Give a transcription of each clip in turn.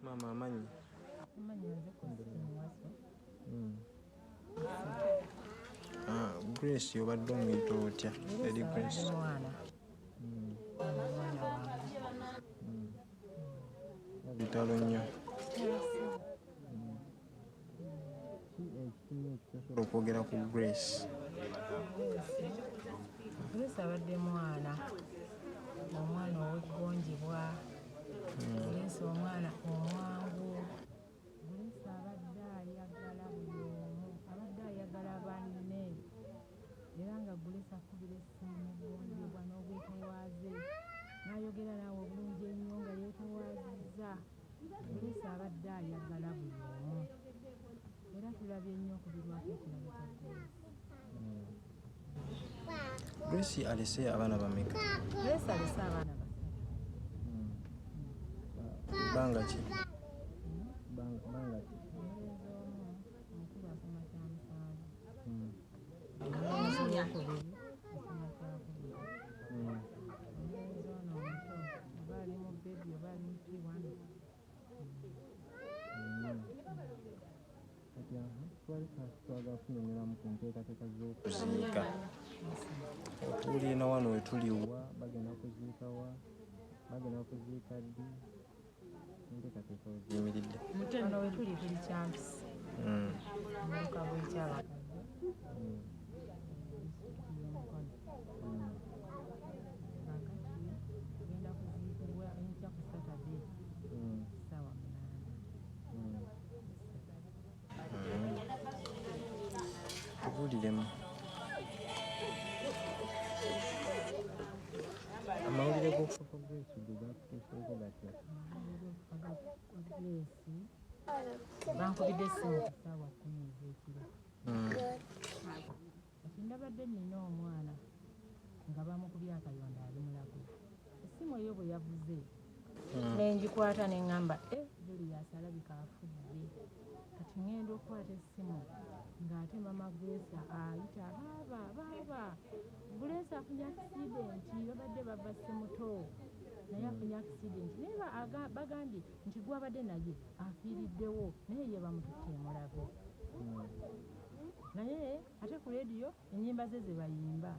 Mama amanyi. Amanyi nze Muwaso. Grace obadde omuyita otya? Eri Grace. Mwana. Bitalo nnyo. Ki ekitumye ekitasobola okwogera ku Grace? Grace abadde omwana ow'eggonjebwa. Grace omwana omwangu. Grace abadde ayagala buli omu, abadde ayagala banne. Era nga Grace akubira essimu n'eggonjebwa n'obwetoowaze. N'ayogera naawe obulungi ennyo nga yeetowaazizza. Grace abadde ayagala buli omu. Era tulabye nnyo okubirwako ekirabo kya Grace. Grace alese abaana bameka? Grace alese abaana basatu. Bbanga ki? Omulenzi omu omukulu asoma kya musanvu. Omulenzi owokubiri asoma kyakubiri. Omulenzi ono omuto oba ali mu bebi oba ali mu P1. Twali twagala kunyonyola ku nteekateeka z'okuziika. Otuwulira wano we tuli wa bagenda kuziika wa? Bagenda kuziika ddi? Enteekateeka we ziyimiridde. Wano we tuli Kyampisi. Mu Lukabwe ky'abakadde. Kaakati tugenda kuziikibwa enkya ku Saturday ssaawa 8. Tubuuliremu. Amawulire g'okufa kwa Grace ge gaakutuuseeko gatya? Bankubidde essimu ku ssaawa 10 ez'ekiro. Kati ndabadde nnina omwana nga bamukubye akayonda ali mulago. Essimu eyo bwe yavuze ne ngikwata ne ŋŋamba Julius alabika afudde. Kati ŋŋenda okukwata essimu ng'ate mama Grace ayita baaba Grace afunye akisidenti, babadde bava Ssemuto naye afunye akisidenti naye bagambye nti gwabadde naye afiiriddewo naye ye bamututte emulago. Naye ate ku leediyo ennyimba ze ze bayimba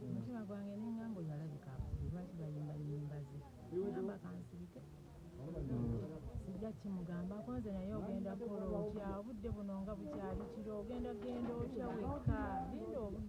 omutima gwange neŋŋamba oyo alabika afudde, lwaki bayimba nnyimba ze? Ŋŋamba kansirike. Sijja kimugambako nze naye ogenda kukola otya? Obudde buno nga bukyali kiro ogenda genda otya wekka?